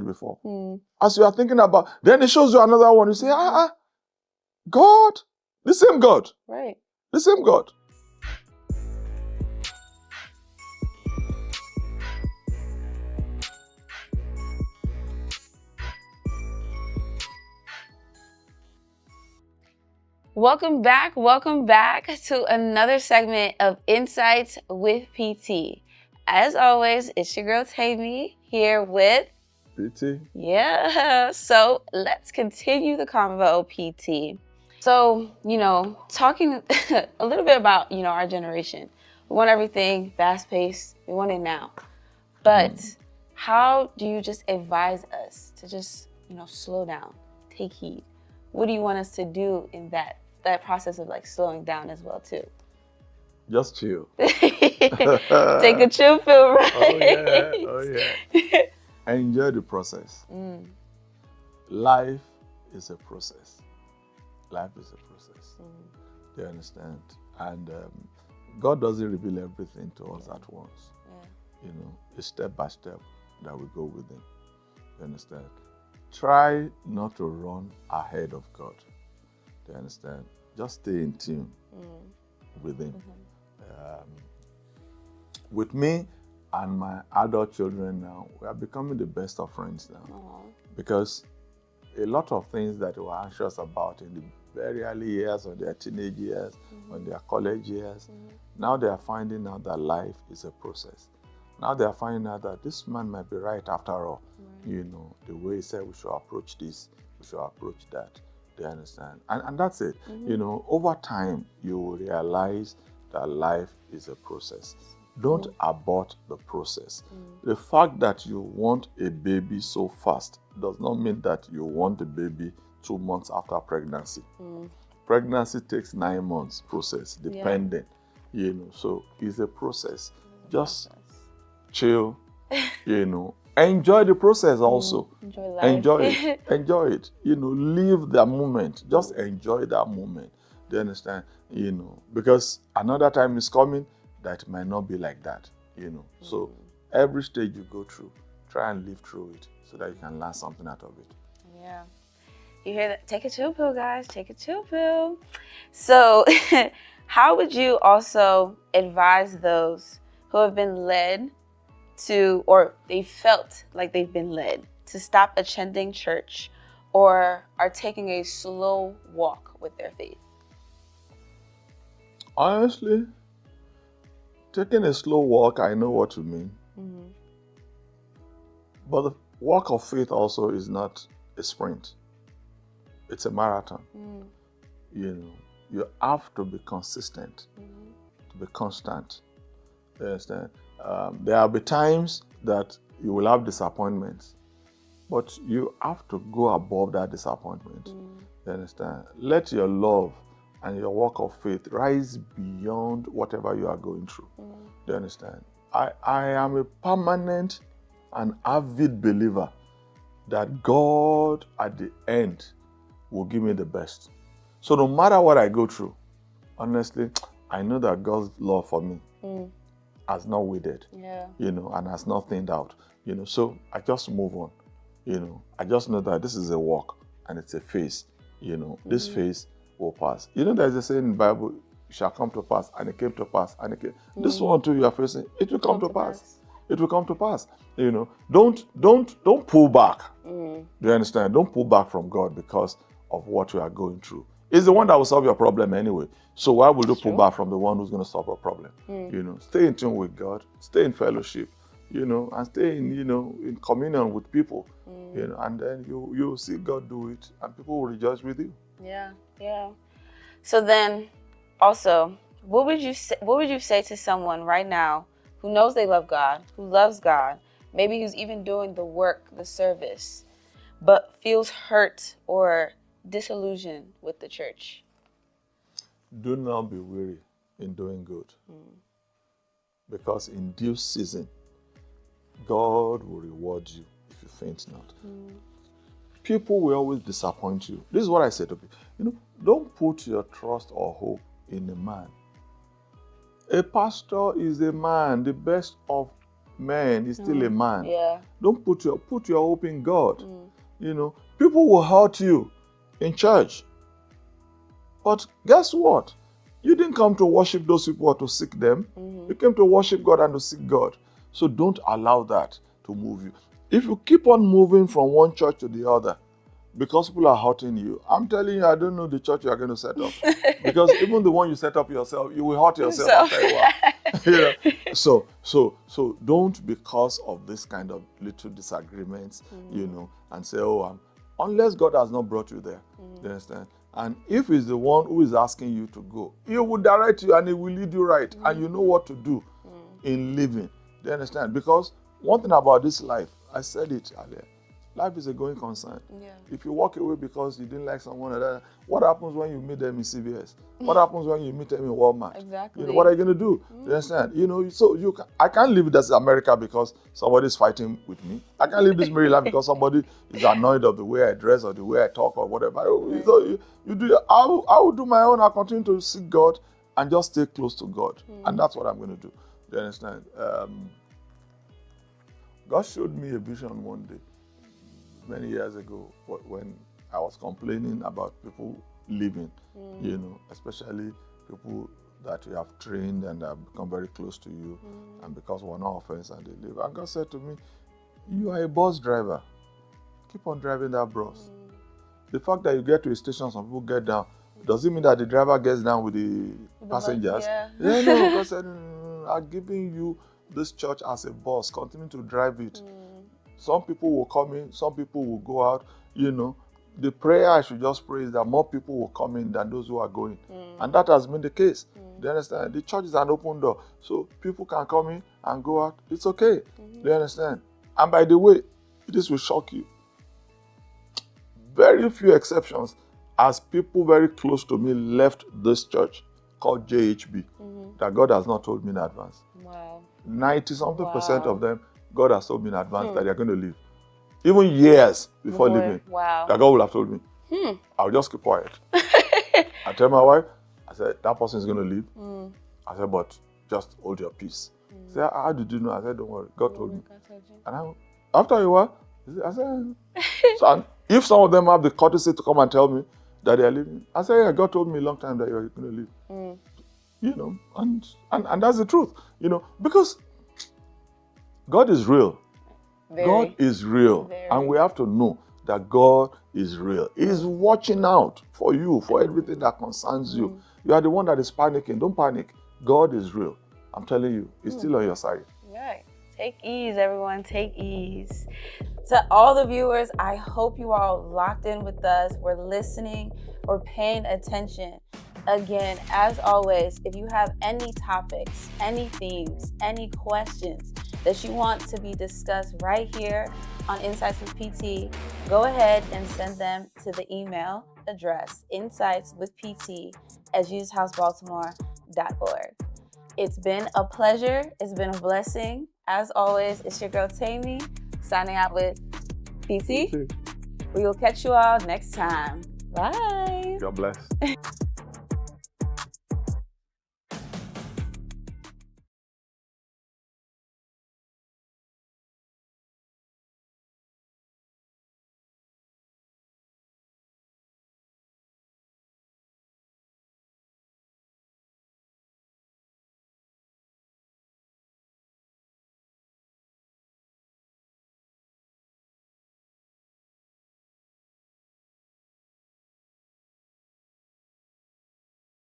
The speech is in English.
before. As you are thinking about, then it shows you another one. You say, God, the same God. Right. The same God. Welcome back to another segment of Insights with PT. As always, it's your girl Tammy here with PT. Yeah, so let's continue the convo, PT. So, talking a little bit about, our generation. We want everything fast-paced. We want it now. But how do you just advise us to just, slow down, take heed? What do you want us to do in that process of like slowing down as well too? Just chill. Take a chill pill, right? Oh yeah. Enjoy the process. Life is a process. Life is a process. Do you understand? And God doesn't reveal everything to us at once. It's step by step that we go with Him. You understand? Try not to run ahead of God. Do you understand? Just stay in tune with Him. With me and my adult children now, we are becoming the best of friends now. Because a lot of things that we were anxious about in the very early years, or their teenage years, or their college years, now they are finding out that life is a process. Now they are finding out that this man might be right after all. The way he said we should approach this, we should approach that. They understand. And that's it. Over time, you will realize that life is a process. Don't abort the process. The fact that you want a baby so fast does not mean that you want the baby 2 months after pregnancy. Pregnancy takes 9 months process, depending. So it's a process. Just chill, enjoy the process also. Enjoy life. Enjoy it. Live the moment. Just enjoy that moment. Do you understand? Because another time is coming that it might not be like that. So every stage you go through, try and live through it so that you can learn something out of it. Yeah. You hear that? Take a chill pill, guys. Take a chill pill. So how would you also advise those who have been led to, or they felt like they've been led to stop attending church or are taking a slow walk with their faith? Honestly, taking a slow walk, I know what you mean. But the walk of faith also is not a sprint. It's a marathon. You have to be consistent, to be constant. You understand? There will be times that you will have disappointments, but you have to go above that disappointment. You understand? Let your love and your walk of faith rise beyond whatever you are going through. Do you understand? I am a permanent and avid believer that God at the end will give me the best. So no matter what I go through, honestly, I know that God's love for me has not withered, and has not thinned out, so I just move on, I just know that this is a walk and it's a phase, this phase will pass. There's a saying in the Bible, it shall come to pass, and it came to pass, and it came. This one too you are facing, it will come to pass. It will come to pass. Don't pull back. Do you understand? Don't pull back from God because of what you are going through. It's the one that will solve your problem anyway. So why would you pull back from the one who's going to solve your problem? Stay in tune with God, stay in fellowship, and stay in, in communion with people, and then you'll see God do it, and people will rejoice with you. Yeah. So then, also, what would you say to someone right now who knows they love God, who loves God, maybe who's even doing the work, the service, but feels hurt or disillusioned with the church? Do not be weary in doing good. Because in due season, God will reward you if you faint not. People will always disappoint you. This is what I say to people. Don't put your trust or hope in a man. A pastor is a man, the best of man, he's still a man. Yeah. Don't put your hope in God. You know, people will hurt you in church. But guess what? You didn't come to worship those people or to seek them. You came to worship God and to seek God. So don't allow that to move you. If you keep on moving from one church to the other, because people are hurting you, I'm telling you, I don't know the church you are going to set up. Because even the one you set up yourself, you will hurt yourself after a while. You know? So don't, because of this kind of little disagreements, you know, and say, oh, unless God has not brought you there. You understand? And if he's the one who is asking you to go, he will direct you and he will lead you right. And you know what to do in living. Do you understand? Because one thing about this life, I said it earlier, life is a going concern. Yeah. If you walk away because you didn't like someone, what happens when you meet them in CVS? What happens when you meet them in Walmart? Exactly. You know, what are you going to do? You understand? You know, so I can't live this America because somebody's fighting with me. I can't live this Maryland because somebody is annoyed of the way I dress or the way I talk or whatever. Right. So you do. I will do my own. I'll continue to seek God and just stay close to God. And that's what I'm going to do. Do you understand? God showed me a vision one day, many years ago, when I was complaining about people leaving, you know, especially people that you have trained and have become very close to you, and because we're not offense and they leave. And God said to me, you are a bus driver. Keep on driving that bus. The fact that you get to a station, some people get down, does it mean that the driver gets down with the passengers? No, God said, I'm giving you this church as a bus. Continue to drive it. Some people will come in, some people will go out. You know, the prayer I should just pray is that more people will come in than those who are going. And that has been the case. Do you understand? The church is an open door. So people can come in and go out. It's okay. Do you understand? And by the way, this will shock you. Very few exceptions, as people very close to me left this church called JHB, that God has not told me in advance. Wow. 90-something% of them, God has told me in advance that they're going to leave. Even years before leaving, that God will have told me. I'll just keep quiet. I tell my wife, I said, that person is going to leave. I said, but just hold your peace. She said, how did you know? I said, don't worry, God told me. And after a while, I said, so if some of them have the courtesy to come and tell me that they are leaving, I said, yeah, God told me a long time that you're going to leave. You know, and that's the truth, you know, because God is real. God is real. And we have to know that God is real. He's watching out for you, for everything that concerns you. You are the one that is panicking. Don't panic. God is real. I'm telling you, He's still on your side. Right. Take ease, everyone. Take ease. To all the viewers, I hope you all locked in with us. We're listening. We're paying attention. Again, as always, if you have any topics, any themes, any questions that you want to be discussed right here on Insights with PT, go ahead and send them to the email address insightswithpt@jesushousebaltimore.org. It's been a pleasure. It's been a blessing. As always, it's your girl Tammy signing out with PT. We will catch you all next time. Bye. God bless.